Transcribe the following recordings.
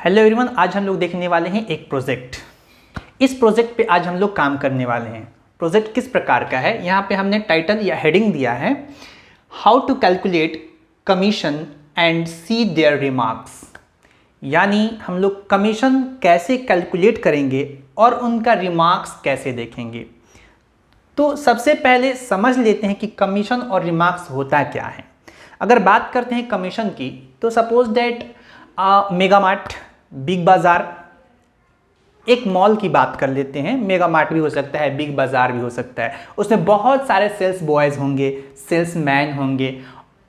Hello everyone, आज हम लोग देखने वाले हैं एक प्रोजेक्ट। इस प्रोजेक्ट पे आज हम लोग काम करने वाले हैं। प्रोजेक्ट किस प्रकार का है, यहाँ पे हमने टाइटल या हेडिंग दिया है how to calculate commission and see their remarks. यानी हम लोग कमीशन कैसे कैलकुलेट करेंगे और उनका रिमार्क्स कैसे देखेंगे। तो सबसे पहले समझ लेते हैं कि कमीशन और रिमार्क्स होता क्या है। अगर बात करते हैं कमीशन की, तो suppose that mega mart, big बाज़ार, एक मॉल की बात कर लेते हैं। मेगा मार्ट भी हो सकता है, बिग बाज़ार भी हो सकता है। उसमें बहुत सारे सेल्स बॉयज़ होंगे, सेल्स मैन होंगे,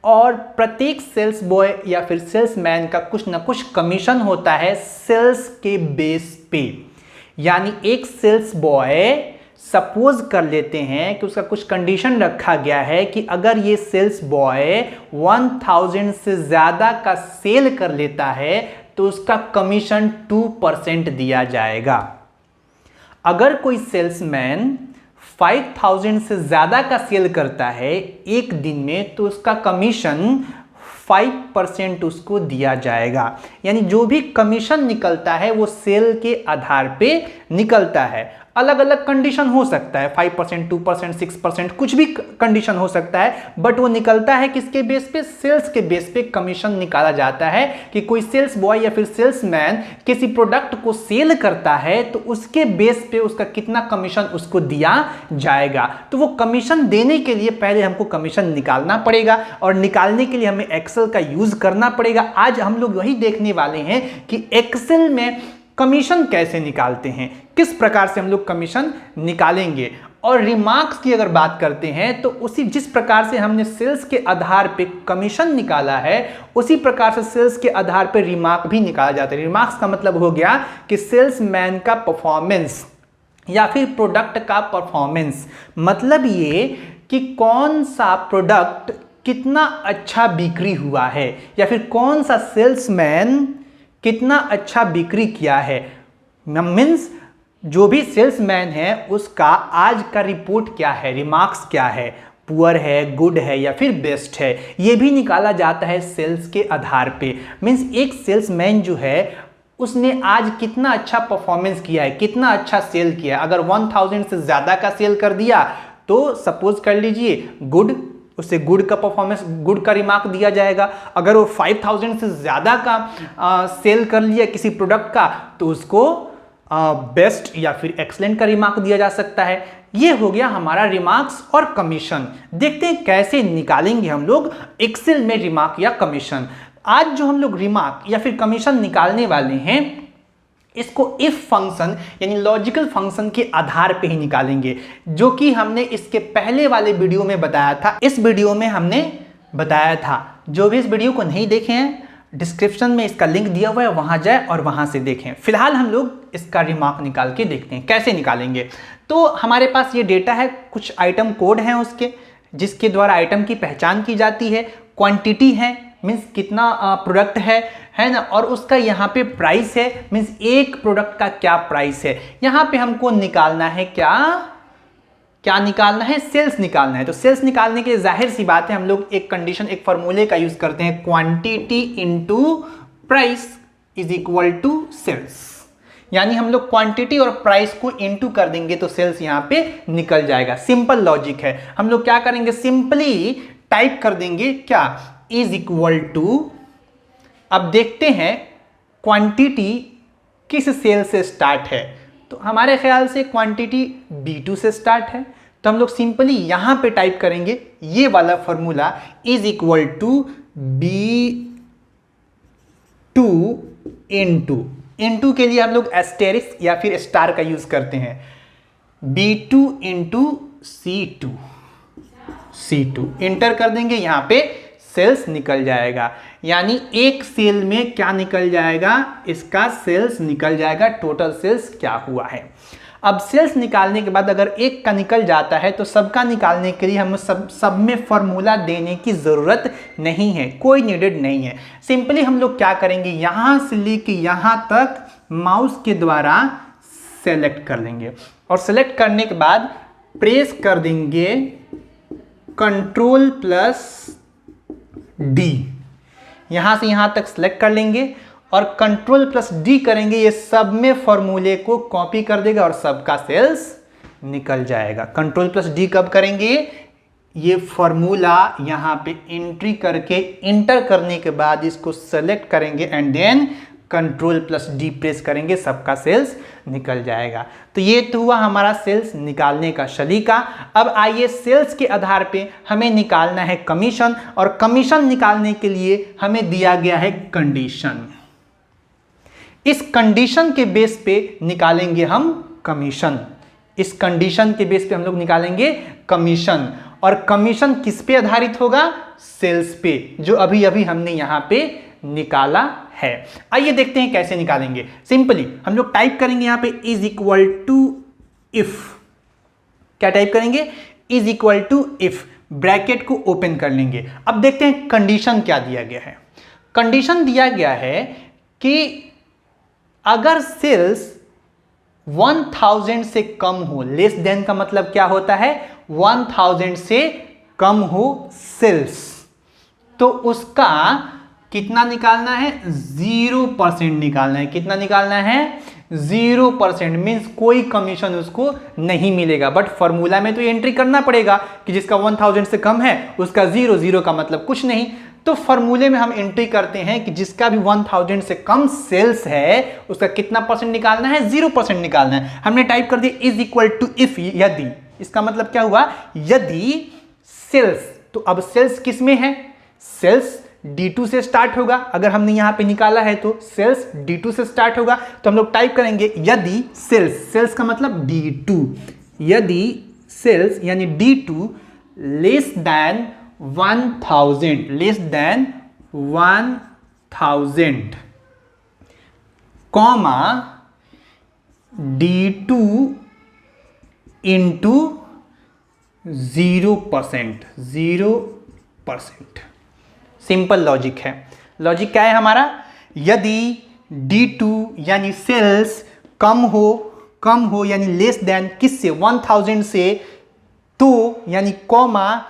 और प्रत्येक सेल्स बॉय या फिर सेल्स मैन का कुछ ना कुछ कमीशन होता है सेल्स के बेस पे। यानी एक सेल्स बॉय, सपोज कर लेते हैं कि उसका कुछ कंडीशन रखा गया है कि अगर ये सेल्स बॉय 1000 से ज़्यादा का सेल कर लेता है तो उसका कमीशन 2% दिया जाएगा। अगर कोई सेल्समैन 5000 से ज़्यादा का सेल करता है एक दिन में तो उसका कमीशन 5% उसको दिया जाएगा। यानी जो भी कमीशन निकलता है वो सेल के आधार पे निकलता है। अलग अलग कंडीशन हो सकता है, 5%, 2%, 6%, कुछ भी कंडीशन हो सकता है, बट वो निकलता है किसके बेस पे? सेल्स के बेस पे कमीशन निकाला जाता है कि कोई सेल्स बॉय या फिर सेल्समैन किसी प्रोडक्ट को सेल करता है तो उसके बेस पे उसका कितना कमीशन उसको दिया जाएगा। तो वो कमीशन देने के लिए पहले हमको कमीशन निकालना पड़ेगा, और निकालने के लिए हमें एक्सेल का यूज करना पड़ेगा। आज हम लोग वही देखने वाले हैं कि एक्सेल में कमीशन कैसे निकालते हैं, किस प्रकार से हम लोग कमीशन निकालेंगे। और रिमार्क्स की अगर बात करते हैं तो उसी जिस प्रकार से हमने सेल्स के आधार पे कमीशन निकाला है उसी प्रकार से सेल्स के आधार पे रिमार्क भी निकाला जाता है। रिमार्क्स का मतलब हो गया कि सेल्समैन का परफॉर्मेंस या फिर प्रोडक्ट का परफॉर्मेंस। मतलब ये कि कौन सा प्रोडक्ट कितना अच्छा बिक्री हुआ है या फिर कौन सा सेल्समैन कितना अच्छा बिक्री किया है। मीन्स जो भी सेल्समैन है उसका आज का रिपोर्ट क्या है, रिमार्क्स क्या है, पुअर है, गुड है या फिर बेस्ट है, ये भी निकाला जाता है सेल्स के आधार पे। मीन्स एक सेल्समैन जो है उसने आज कितना अच्छा परफॉर्मेंस किया है, कितना अच्छा सेल किया है। अगर 1000 से ज़्यादा का सेल कर दिया तो सपोज कर लीजिए गुड, उससे गुड का परफॉर्मेंस, गुड का रिमार्क दिया जाएगा। अगर वो 5000 से ज़्यादा का सेल कर लिया किसी प्रोडक्ट का तो उसको बेस्ट या फिर एक्सलेंट का रिमार्क दिया जा सकता है। ये हो गया हमारा रिमार्क्स और कमीशन। देखते हैं कैसे निकालेंगे हम लोग एक्सेल में रिमार्क या कमीशन। आज जो हम लोग रिमार्क या फिर कमीशन निकालने वाले हैं इसको इफ फंक्शन यानी लॉजिकल फंक्शन के आधार पे ही निकालेंगे, जो कि हमने इसके पहले वाले वीडियो में बताया था। इस वीडियो में हमने बताया था, जो भी इस वीडियो को नहीं देखे हैं डिस्क्रिप्शन में इसका लिंक दिया हुआ है, वहां जाए और वहां से देखें। फिलहाल हम लोग इसका रिमार्क निकाल के देखते हैं कैसे निकालेंगे। तो हमारे पास ये डेटा है, कुछ आइटम कोड हैं उसके, जिसके द्वारा आइटम की पहचान की जाती है। क्वांटिटी है, मीन्स कितना प्रोडक्ट है ना, और उसका यहाँ पे प्राइस है, मीन्स एक प्रोडक्ट का क्या प्राइस है। यहाँ पे हमको निकालना है क्या निकालना है? सेल्स निकालना है। तो सेल्स निकालने के लिए जाहिर सी बात है हम लोग एक कंडीशन, एक फॉर्मूले का यूज करते हैं, quantity into price is equal to sales. यानी हम लोग क्वांटिटी और प्राइस को इनटू कर देंगे तो सेल्स यहाँ पे निकल जाएगा। सिंपल लॉजिक है। हम लोग क्या करेंगे, सिंपली टाइप कर देंगे क्या, इज इक्वल टू, अब देखते हैं क्वांटिटी किस सेल से स्टार्ट है। तो हमारे ख्याल से क्वांटिटी B2 से स्टार्ट है, तो हम लोग सिंपली यहां पे टाइप करेंगे ये वाला formula, is equal to B2 into के लिए हम लोग एस्टेरिस्क या फिर स्टार का यूज करते हैं, B2 इंटू C2 इंटर कर देंगे, यहां पे सेल्स निकल जाएगा। यानी एक सेल में क्या निकल जाएगा, इसका सेल्स निकल जाएगा, टोटल सेल्स क्या हुआ है। अब सेल्स निकालने के बाद अगर एक का निकल जाता है तो सबका निकालने के लिए हम सब में फॉर्मूला देने की ज़रूरत नहीं है, कोई नीडेड नहीं है। सिंपली हम लोग क्या करेंगे, यहाँ से लेके यहाँ तक माउस के द्वारा सेलेक्ट कर लेंगे, और सेलेक्ट करने के बाद प्रेस कर देंगे Ctrl+D, यहां से यहां तक सेलेक्ट कर लेंगे और कंट्रोल प्लस डी करेंगे, ये सब में फॉर्मूले को कॉपी कर देगा और सबका सेल्स निकल जाएगा। कंट्रोल प्लस डी कब करेंगे, ये फॉर्मूला यहां पे एंट्री करके इंटर करने के बाद इसको सेलेक्ट करेंगे and then control plus D press करेंगे, सबका सेल्स निकल जाएगा। तो ये तो हुआ हमारा सेल्स निकालने का सलीका। अब आइए सेल्स के आधार पे हमें निकालना है कमीशन, और कमीशन निकालने के लिए हमें दिया गया है कंडीशन। इस कंडीशन के बेस पे निकालेंगे हम कमीशन। इस कंडीशन के बेस पे हम लोग निकालेंगे कमीशन, और कमीशन किस पे आधारित होगा, सेल्स पे, जो अभी अभी हमने यहां पे निकाला है। आइए देखते हैं कैसे निकालेंगे। सिंपली हम लोग टाइप करेंगे यहां पे इज इक्वल टू इफ, क्या टाइप करेंगे, is equal to if, bracket को ओपन कर लेंगे। अब देखते हैं कंडीशन क्या दिया गया है। कंडीशन दिया गया है कि अगर सेल्स 1000 से कम हो, लेस देन का मतलब क्या होता है, 1000 से कम हो सेल्स, तो उसका कितना निकालना है, 0% निकालना है। कितना निकालना है, 0%, मीन्स कोई कमीशन उसको नहीं मिलेगा। बट फॉर्मूला में तो एंट्री करना पड़ेगा कि जिसका 1000 से कम है उसका 0 का मतलब कुछ नहीं। तो फॉर्मूले में हम एंट्री करते हैं कि जिसका भी 1000 से कम सेल्स है उसका कितना परसेंट निकालना है, 0% निकालना है। हमने टाइप कर दिया इज इक्वल टू इफ, यदि, इसका मतलब क्या हुआ, यदि सेल्स, तो अब सेल्स किस में है, सेल्स D2 से स्टार्ट होगा। अगर हमने यहां पे निकाला है तो सेल्स D2 से स्टार्ट होगा, तो हम लोग टाइप करेंगे यदि सेल्स, सेल्स का मतलब D2, यदि सेल्स यानी D2 less then 1000, less than 1000, comma D2 into 0%, 0%। Simple logic है। लॉजिक क्या है हमारा, यदि D2 यानी सेल्स कम हो यानी लेस देन किससे, 1000 से, तो यानी कॉमा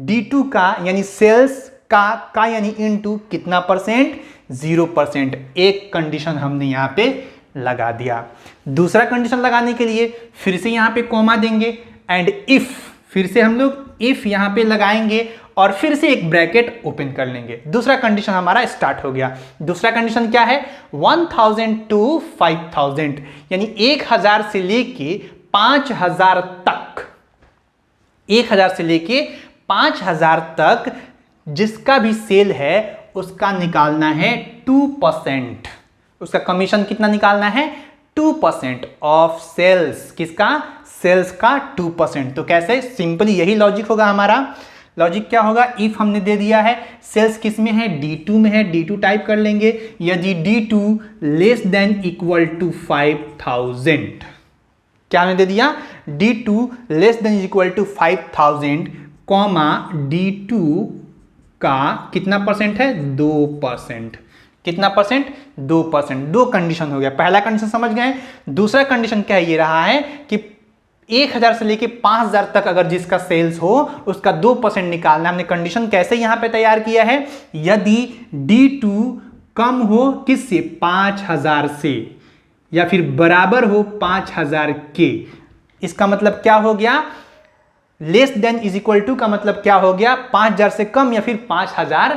D2 का यानी सेल्स का यानी इनटू कितना परसेंट, 0%। एक कंडीशन हमने यहां पे लगा दिया। दूसरा कंडीशन लगाने के लिए फिर से यहां पे कॉमा देंगे एंड इफ, फिर से हम लोग इफ यहां पे लगाएंगे और फिर से एक ब्रैकेट ओपन कर लेंगे। दूसरा कंडीशन हमारा स्टार्ट हो गया। दूसरा कंडीशन क्या है, 1000 टू 5000, यानी 1000 से लेके 5000 तक, 1000 से लेके 5000 तक जिसका भी सेल है उसका निकालना है 2%। उसका कमीशन कितना निकालना है, 2% ऑफ सेल्स, किसका, सेल्स का 2%। तो कैसे, सिंपली यही लॉजिक होगा हमारा। लॉजिक क्या होगा, इफ हमने दे दिया है सेल्स किस में है, D2 में है, D2 टाइप कर लेंगे, यदि D2 less than equal to 5000, क्या हमने दे दिया, D2 less than equal to 5000, comma D2 का कितना परसेंट है, 2%। कितना परसेंट, 2%। दो कंडीशन हो गया। पहला कंडीशन समझ गए। दूसरा कंडीशन क्या है, ये रहा है कि 1000 से लेके 5000 तक अगर जिसका सेल्स हो उसका 2% निकालना। हमने कंडीशन कैसे यहां पे तैयार किया है, यदि D2 कम हो किससे, 5000 से, या फिर बराबर हो 5000 के। इसका मतलब क्या हो गया, less than is equal to का मतलब क्या हो गया, 5000 से कम या फिर 5000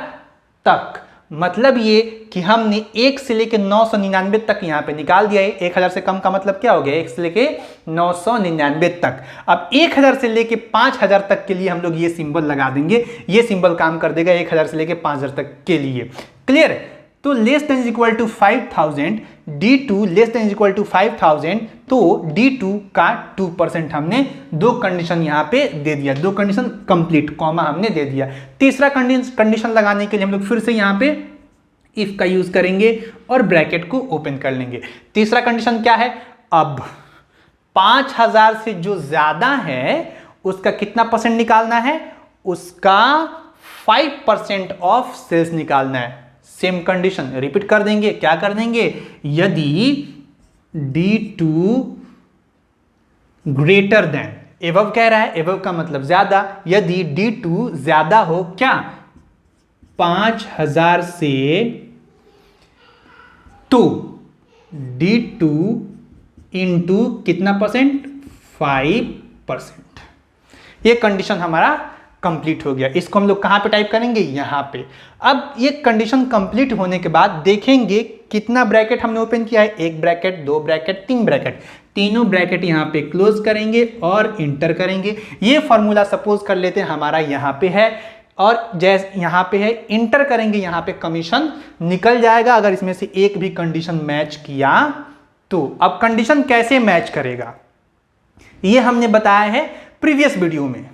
तक। मतलब ये कि हमने 1 से लेके 999 तक यहां पे निकाल दिया है। 1000 से कम का मतलब क्या हो गया, 1 से लेके 999 तक। अब 1000 से लेके 5000 तक के लिए हम लोग ये सिंबल लगा देंगे। ये सिंबल काम कर देगा 1000 से लेके 5000 तक के लिए। क्लियर। तो less than is equal to 5000, D2 less than is equal to 5000, तो D2 का 2% हमने दो कंडीशन यहां पे दे दिया। दो कंडीशन कंप्लीट, कॉमा हमने दे दिया। तीसरा कंडीशन लगाने के लिए हम लोग फिर से यहां पे इफ का यूज करेंगे और ब्रैकेट को ओपन कर लेंगे। तीसरा कंडीशन क्या है, अब 5000 से जो ज्यादा है उसका कितना परसेंट निकालना है, उसका 5% ऑफ सेल्स निकालना है। सेम कंडीशन रिपीट कर देंगे, क्या कर देंगे, यदि D2 ग्रेटर देन, एबव कह रहा है, एबव का मतलब ज्यादा, यदि D2 ज्यादा हो क्या, 5000 से तो D2 इंटू कितना परसेंट, 5%। ये कंडीशन हमारा कंप्लीट हो गया। इसको हम लोग कहाँ पे टाइप करेंगे, यहाँ पे। अब ये कंडीशन कंप्लीट होने के बाद देखेंगे कितना ब्रैकेट हमने ओपन किया है, 1 ब्रैकेट, 2 ब्रैकेट, 3 ब्रैकेट। तीनों ब्रैकेट यहाँ पे क्लोज करेंगे और इंटर करेंगे। ये फॉर्मूला सपोज कर लेते हैं हमारा यहाँ पे है और जैसे यहाँ पे है, इंटर करेंगे, यहाँ पे कमीशन निकल जाएगा अगर इसमें से एक भी कंडीशन मैच किया तो। अब कंडीशन कैसे मैच करेगा ये हमने बताया है प्रीवियस वीडियो में,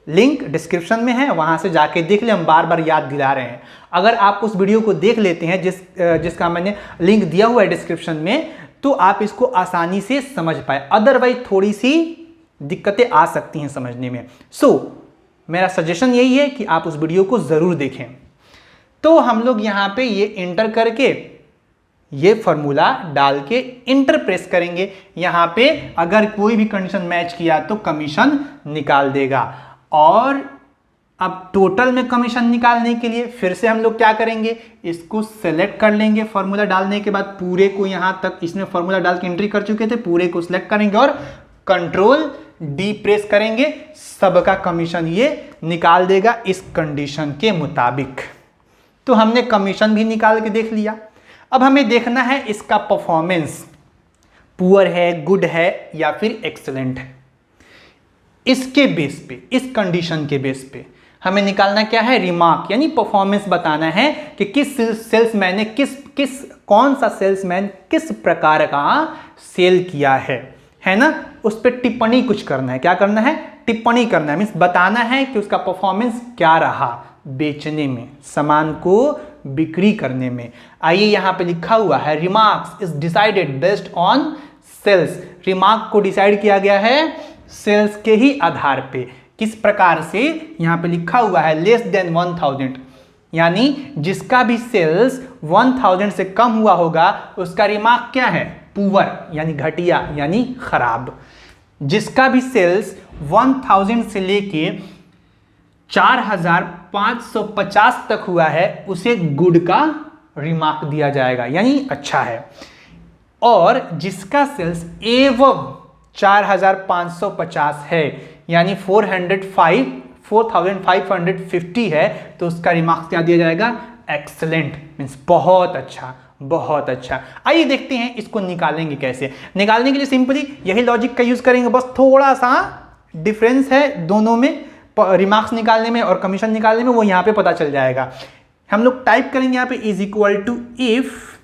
लिंक डिस्क्रिप्शन में है, वहां से जाके देख ले। हम बार बार याद दिला रहे हैं। अगर आप उस वीडियो को देख लेते हैं जिसका मैंने लिंक दिया हुआ है डिस्क्रिप्शन में, तो आप इसको आसानी से समझ पाए। अदरवाइज थोड़ी सी दिक्कतें आ सकती हैं समझने में। मेरा सजेशन यही है कि आप उस वीडियो को जरूर देखें। तो हम लोग यहाँ पे ये इंटर करके ये फॉर्मूला डाल के इंटर प्रेस करेंगे। यहाँ पे अगर कोई भी कंडीशन मैच किया तो कमीशन निकाल देगा। और अब टोटल में कमीशन निकालने के लिए फिर से हम लोग क्या करेंगे, इसको सेलेक्ट कर लेंगे। फॉर्मूला डालने के बाद पूरे को, यहाँ तक इसमें फॉर्मूला डाल के एंट्री कर चुके थे, पूरे को सिलेक्ट करेंगे और कंट्रोल डी प्रेस करेंगे। सबका कमीशन ये निकाल देगा इस कंडीशन के मुताबिक। तो हमने कमीशन भी निकाल के देख लिया। अब हमें देखना है इसका परफॉर्मेंस पुअर है, गुड है या फिर एक्सीलेंट है। इसके बेस पे, इस कंडीशन के बेस पे हमें निकालना क्या है, रिमार्क, यानी परफॉर्मेंस बताना है कि किस सेल्समैन ने कौन सा सेल्समैन किस प्रकार का सेल किया है ना। उस पर टिप्पणी कुछ करना है। क्या करना है, टिप्पणी करना है, मीन्स बताना है कि उसका परफॉर्मेंस क्या रहा बेचने में, सामान को बिक्री करने में। आइए यहाँ पे लिखा हुआ है remarks is decided based on sales. Remark को डिसाइड किया गया है सेल्स के ही आधार पे। किस प्रकार से, यहाँ पे लिखा हुआ है लेस देन 1000, यानी जिसका भी सेल्स 1000 से कम हुआ होगा उसका रिमार्क क्या है, पुअर, यानी घटिया, यानी खराब। जिसका भी सेल्स 1000 से लेके 4550 तक हुआ है उसे गुड का रिमार्क दिया जाएगा, यानी अच्छा है। और जिसका सेल्स एवं 4550 है, यानी 4550 है, तो उसका रिमार्क क्या दिया जाएगा, एक्सीलेंट, मीन्स बहुत अच्छा, बहुत अच्छा। आइए देखते हैं इसको निकालेंगे कैसे। निकालने के लिए सिंपली यही लॉजिक का यूज करेंगे, बस थोड़ा सा डिफरेंस है दोनों में, रिमार्क्स निकालने में और कमीशन निकालने में, वो यहाँ पे पता चल जाएगा। हम लोग टाइप करेंगे यहाँ पे इज इक्वल टू इफ,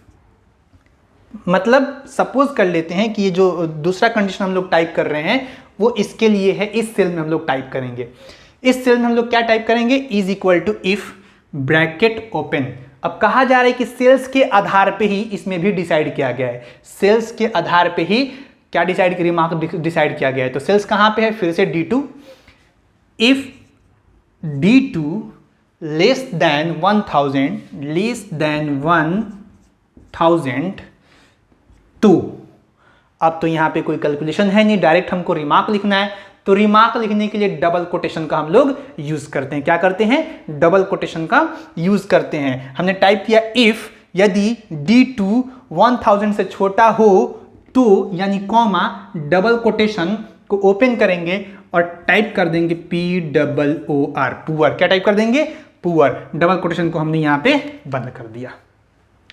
मतलब सपोज कर लेते हैं कि ये जो दूसरा कंडीशन हम लोग टाइप कर रहे हैं वो इसके लिए है। इस सेल में हम लोग टाइप करेंगे, इस सेल में हम लोग क्या टाइप करेंगे, is equal to if bracket open. अब कहा जा रहा है कि सेल्स के आधार पे ही इसमें भी डिसाइड किया गया है, सेल्स के आधार पे ही क्या डिसाइड, रिमार्क डिसाइड किया गया है। तो सेल्स कहां पे है, फिर से D2, if D2 less then 1000, तो अब तो यहां पे कोई कैलकुलेशन है नहीं, डायरेक्ट हमको रिमार्क लिखना है। तो रिमार्क लिखने के लिए डबल कोटेशन का हम लोग यूज करते हैं। क्या करते हैं, डबल कोटेशन का यूज करते हैं। हमने टाइप किया इफ, यदि D2 1000 से छोटा हो तो, यानी कॉमा, डबल कोटेशन को ओपन करेंगे और टाइप कर देंगे POOR, पुअर। क्या टाइप कर देंगे, पुअर। डबल कोटेशन को हमने यहां पे बंद कर दिया,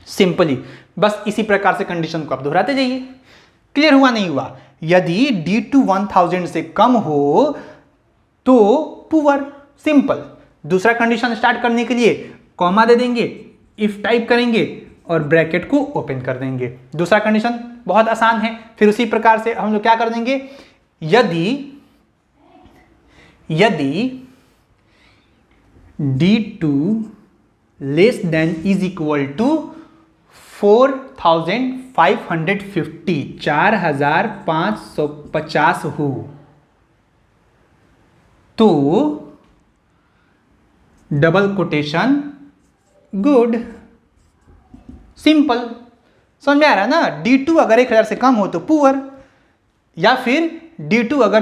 सिंपली। बस इसी प्रकार से कंडीशन को आप दोहराते जाइए। क्लियर हुआ, नहीं हुआ? यदि D2 1000 से कम हो तो पुअर, सिंपल। दूसरा कंडीशन स्टार्ट करने के लिए कॉमा दे देंगे, इफ टाइप करेंगे और ब्रैकेट को ओपन कर देंगे। दूसरा कंडीशन बहुत आसान है। फिर उसी प्रकार से हम लोग क्या कर देंगे, यदि D2 less than is equal to 4550 हो तो डबल कोटेशन गुड, सिंपल। समझ में आ रहा है ना। D2 अगर 1000 से कम हो तो पुअर, या फिर D2 अगर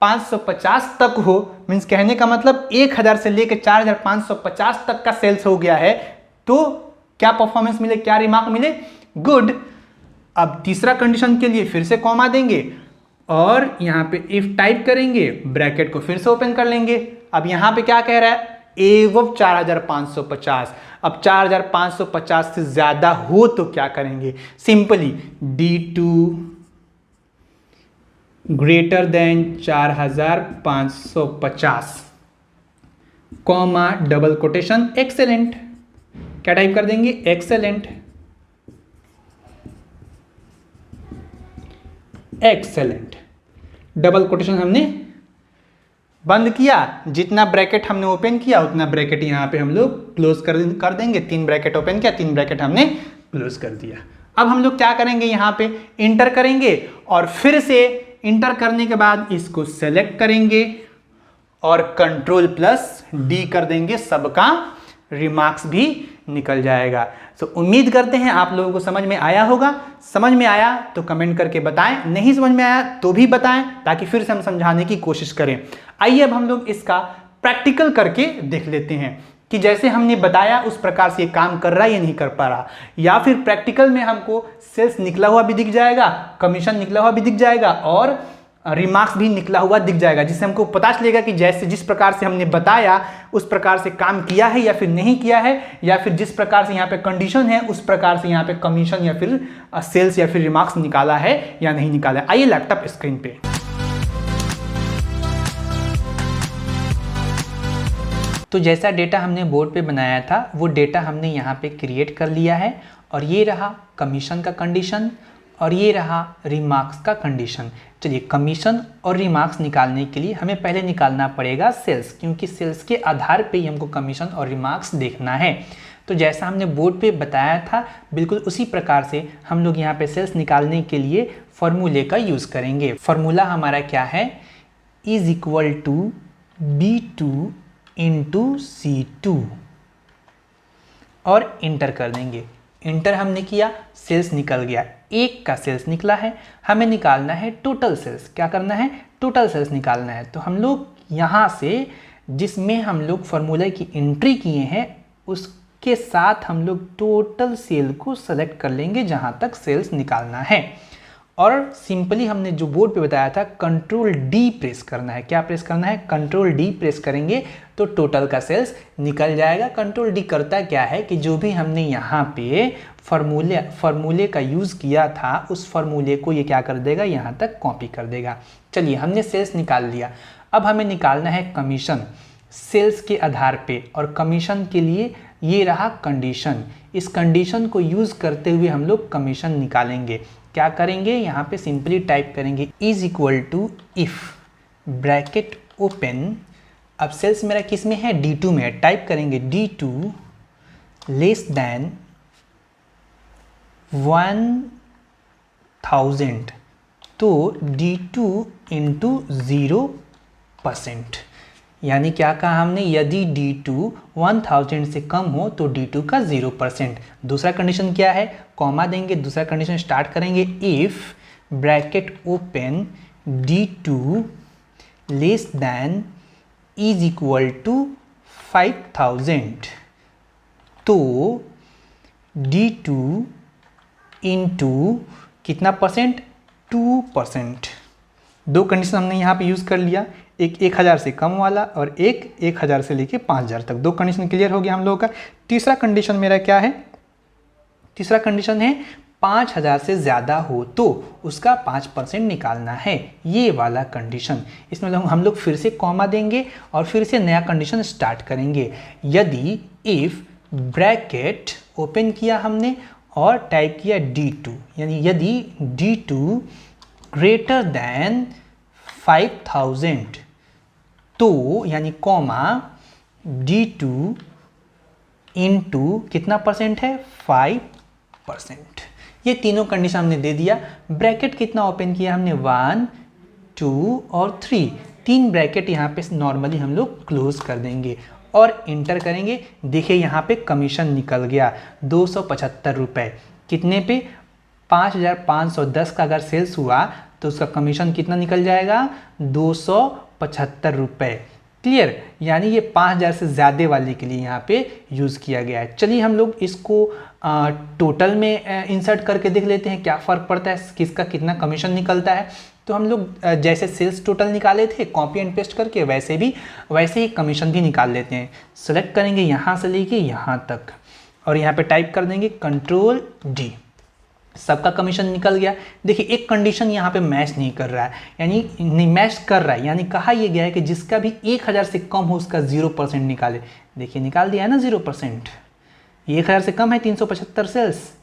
4550 तक हो, मीन्स कहने का मतलब 1000 से लेकर 4550 तक का सेल्स हो गया है, तो क्या परफॉर्मेंस मिले, क्या रिमार्क मिले, गुड। अब तीसरा कंडीशन के लिए फिर से कॉमा देंगे और यहाँ पे इफ टाइप करेंगे, ब्रैकेट को फिर से ओपन कर लेंगे। अब यहाँ पे क्या कह रहा है, एवं 4550। अब 4550 से ज्यादा हो तो क्या करेंगे, simply D2 greater than 4550 comma double quotation excellent. क्या टाइप कर देंगे, एक्सेलेंट, एक्सेलेंट। डबल कोटेशन हमने बंद किया, जितना ब्रैकेट हमने ओपन किया उतना ब्रैकेट यहाँ पे हम लोग क्लोज कर देंगे। 3 ब्रैकेट ओपन किया, 3 ब्रैकेट हमने क्लोज कर दिया। अब हम लोग क्या करेंगे, यहाँ पे इंटर करेंगे और फिर से इंटर करने के बाद इसको सेलेक्ट करेंगे और Ctrl+D कर देंगे, सबका रिमार्क्स भी निकल जाएगा। तो उम्मीद करते हैं आप लोगों को समझ में आया होगा। समझ में आया तो कमेंट करके बताएं, नहीं समझ में आया तो भी बताएं, ताकि फिर से हम समझाने की कोशिश करें। आइए अब हम लोग इसका प्रैक्टिकल करके देख लेते हैं कि जैसे हमने बताया उस प्रकार से ये काम कर रहा है या नहीं कर पा रहा, या फिर प्रैक्टिकल में हमको सेल्स निकला हुआ भी दिख जाएगा, कमीशन निकला हुआ भी दिख जाएगा और रिमार्क्स भी निकला हुआ दिख जाएगा, जिससे हमको पता चलेगा कि जैसे जिस प्रकार से हमने बताया उस प्रकार से काम किया है या फिर नहीं किया है, या फिर जिस प्रकार से यहाँ पे कंडीशन है उस प्रकार से यहाँ पे कमीशन या फिर सेल्स या फिर रिमार्क्स निकाला है या नहीं निकाला है। आइए लैपटॉप स्क्रीन पे। तो जैसा डेटा हमने बोर्ड पे बनाया था वो डेटा हमने यहाँ पे क्रिएट कर लिया है, और ये रहा कमीशन का कंडीशन और ये रहा रिमार्क्स का कंडीशन। चलिए, कमीशन और रिमार्क्स निकालने के लिए हमें पहले निकालना पड़ेगा सेल्स, क्योंकि सेल्स के आधार पे ही हमको कमीशन और रिमार्क्स देखना है। तो जैसा हमने बोर्ड पे बताया था बिल्कुल उसी प्रकार से हम लोग यहाँ पे सेल्स निकालने के लिए फॉर्मूले का यूज़ करेंगे। फॉर्मूला हमारा क्या है, is equal to B2 into C2 और इंटर कर देंगे। इंटर हमने किया, सेल्स निकल गया, एक का सेल्स निकला है। हमें निकालना है टोटल सेल्स। क्या करना है, टोटल सेल्स निकालना है। तो हम लोग यहाँ से जिसमें हम लोग फॉर्मूला की एंट्री किए हैं उसके साथ हम लोग टोटल सेल को सेलेक्ट कर लेंगे जहाँ तक सेल्स निकालना है, और सिंपली हमने जो बोर्ड पे बताया था Ctrl+D प्रेस करना है। क्या प्रेस करना है, Ctrl+D प्रेस करेंगे तो टोटल का सेल्स निकल जाएगा। Ctrl+D करता क्या है कि जो भी हमने यहाँ पे फॉर्मूले का यूज़ किया था उस फॉर्मूले को ये क्या कर देगा, यहाँ तक कॉपी कर देगा। चलिए, हमने सेल्स निकाल लिया। अब हमें निकालना है कमीशन सेल्स के आधार पे, और कमीशन के लिए ये रहा कंडीशन। इस कंडीशन को यूज़ करते हुए हम लोग कमीशन निकालेंगे। क्या करेंगे, यहाँ पे सिंपली टाइप करेंगे is equal to if bracket open. अब सेल्स मेरा किस में है, D2 में है। टाइप करेंगे D2 लेस देन 1000, तो D2 इंटू 0%। यानी क्या कहा हमने, यदि D2 1000 से कम हो तो D2 का 0%। दूसरा कंडीशन क्या है, कॉमा देंगे, दूसरा कंडीशन स्टार्ट करेंगे if bracket open D2 less than is equal to 5000, तो D2 इंटू कितना परसेंट, 2%। दो कंडीशन हमने यहाँ पे यूज़ कर लिया, एक 1000 से कम वाला और एक 1000 से लेके 5000 तक। दो कंडीशन क्लियर हो गया हम लोगों का। तीसरा कंडीशन मेरा क्या है, तीसरा कंडीशन है 5000 से ज़्यादा हो तो उसका 5% निकालना है, ये वाला कंडीशन। इसमें हम लोग फिर से कॉमा देंगे और फिर से नया कंडीशन स्टार्ट करेंगे। यदि इफ़ ब्रैकेट ओपन किया हमने और टाइप किया D2, यानी यदि D2 ग्रेटर देन 5000, तो यानी कॉमा D2 इंटू कितना परसेंट है, 5%। ये तीनों कंडीशन हमने दे दिया। ब्रैकेट कितना ओपन किया हमने, 1 2 और 3, 3 ब्रैकेट यहाँ पे नॉर्मली हम लोग क्लोज कर देंगे और इंटर करेंगे। देखिए यहाँ पे कमीशन निकल गया 275 रुपये। कितने पे, 5510 का अगर सेल्स हुआ तो उसका कमीशन कितना निकल जाएगा, 275 रुपये। क्लियर, यानी ये 5000 से ज़्यादा वाले के लिए यहाँ पे यूज़ किया गया है। चलिए हम लोग इसको टोटल में इंसर्ट करके देख लेते हैं क्या फ़र्क पड़ता है, किसका कितना कमीशन निकलता है। तो हम लोग जैसे सेल्स टोटल निकाले थे कॉपी एंड पेस्ट करके, वैसे ही कमीशन भी निकाल लेते हैं। सेलेक्ट करेंगे यहाँ से लेके यहाँ तक और यहाँ पे टाइप कर देंगे Ctrl+D, सबका कमीशन निकल गया। देखिए एक कंडीशन यहाँ पे मैच नहीं कर रहा है, यानी नहीं मैच कर रहा है, यानी कहा यह गया है कि जिसका भी 1000 से कम हो उसका 0% निकाले। देखिए निकाल दिया है ना 0%। ये 1000 से कम है 375 सेल्स,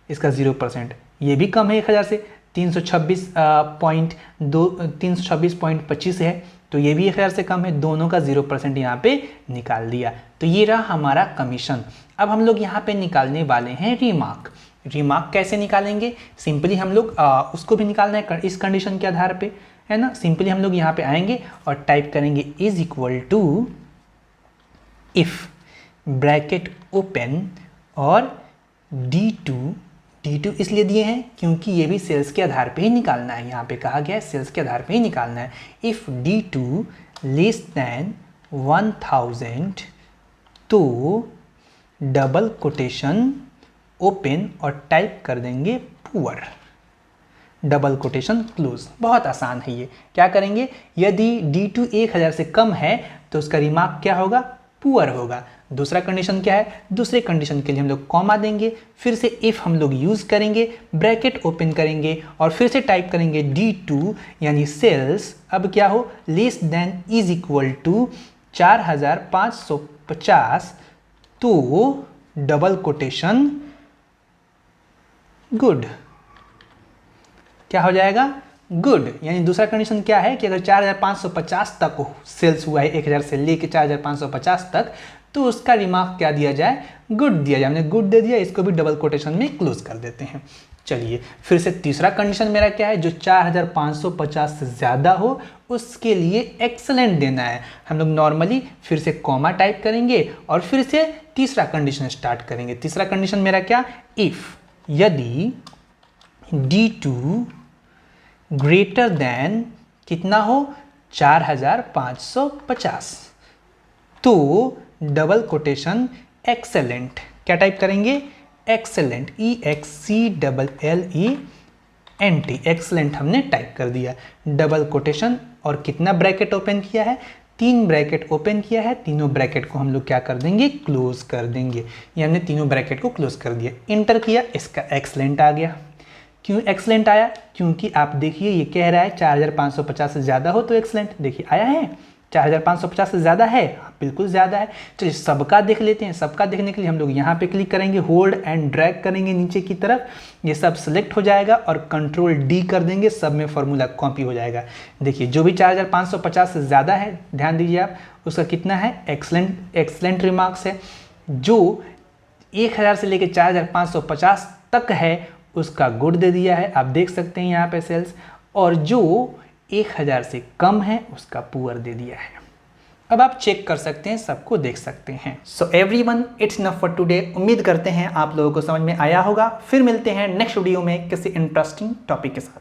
इसका 0%। ये भी कम है 1000 से 326.25 है, तो ये भी 1000 से कम है, दोनों का 0% यहाँ पे निकाल दिया। तो ये रहा हमारा कमीशन। अब हम लोग यहाँ पे निकालने वाले हैं रिमार्क। रिमार्क कैसे निकालेंगे? सिंपली हम लोग उसको भी निकालना है इस कंडीशन के आधार पे, है ना। सिंपली हम लोग यहाँ पे आएंगे और टाइप करेंगे is equal to if bracket open और D2 इसलिए दिए हैं क्योंकि ये भी सेल्स के आधार पे ही निकालना है। यहाँ पे कहा गया है सेल्स के आधार पे ही निकालना है। इफ D2 लेस दैन 1000 तो डबल कोटेशन ओपन और टाइप कर देंगे पुअर, डबल कोटेशन क्लोज। बहुत आसान है ये। क्या करेंगे, यदि D2 1000 से कम है तो उसका रिमार्क क्या होगा, पुअर होगा। दूसरा कंडीशन क्या है, दूसरे कंडीशन के लिए हम लोग कॉमा देंगे, फिर से इफ हम लोग यूज़ करेंगे, ब्रैकेट ओपन करेंगे और फिर से टाइप करेंगे D2 यानी सेल्स अब क्या हो, less than is equal to 4550 तो डबल कोटेशन गुड। क्या हो जाएगा, गुड। यानी दूसरा कंडीशन क्या है कि अगर 4550 तक सेल्स हुआ है 1000 से लेके 4550 तक तो उसका रिमार्क क्या दिया जाए, गुड दिया जाए। हमने गुड दे दिया, इसको भी डबल कोटेशन में क्लोज कर देते हैं। चलिए फिर से तीसरा कंडीशन मेरा क्या है, जो 4550 से ज़्यादा हो उसके लिए एक्सेलेंट देना है। हम लोग नॉर्मली फिर से कॉमा टाइप करेंगे और फिर से तीसरा कंडीशन स्टार्ट करेंगे। तीसरा कंडीशन मेरा क्या, इफ यदि D2 ग्रेटर देन कितना हो, 4550 तो डबल कोटेशन एक्सेलेंट। क्या टाइप करेंगे, एक्सेलेंट, EXCLLENT, एक्सेलेंट हमने टाइप कर दिया। डबल कोटेशन और कितना ब्रैकेट ओपन किया है, 3 ब्रैकेट ओपन किया है। तीनों ब्रैकेट को हम लोग क्या कर देंगे, क्लोज कर देंगे। ये हमने तीनों ब्रैकेट को क्लोज कर दिया, इंटर किया, इसका एक्सेलेंट आ गया। क्यों एक्सेलेंट आया, क्योंकि आप देखिए ये कह रहा है 4550 से ज़्यादा हो तो एक्सेलेंट। देखिए आया है 4550 से ज़्यादा है, बिल्कुल ज़्यादा है। चलिए सबका देख लेते हैं। सबका देखने के लिए हम लोग यहाँ पे क्लिक करेंगे, होल्ड एंड ड्रैग करेंगे नीचे की तरफ, ये सब सिलेक्ट हो जाएगा और Ctrl+D कर देंगे, सब में फॉर्मूला कॉपी हो जाएगा। देखिए जो भी 4550 से ज़्यादा है, ध्यान दीजिए आप, उसका कितना है, एक्सलेंट रिमार्क्स है। जो 1000 से लेकर 4550 तक है उसका गुड दे दिया है, आप देख सकते हैं यहाँ पे सेल्स। और जो 1000 से कम है उसका पुअर दे दिया है। अब आप चेक कर सकते हैं, सबको देख सकते हैं। So everyone, it's enough for today. उम्मीद करते हैं आप लोगों को समझ में आया होगा। फिर मिलते हैं नेक्स्ट वीडियो में किसी इंटरेस्टिंग टॉपिक के साथ।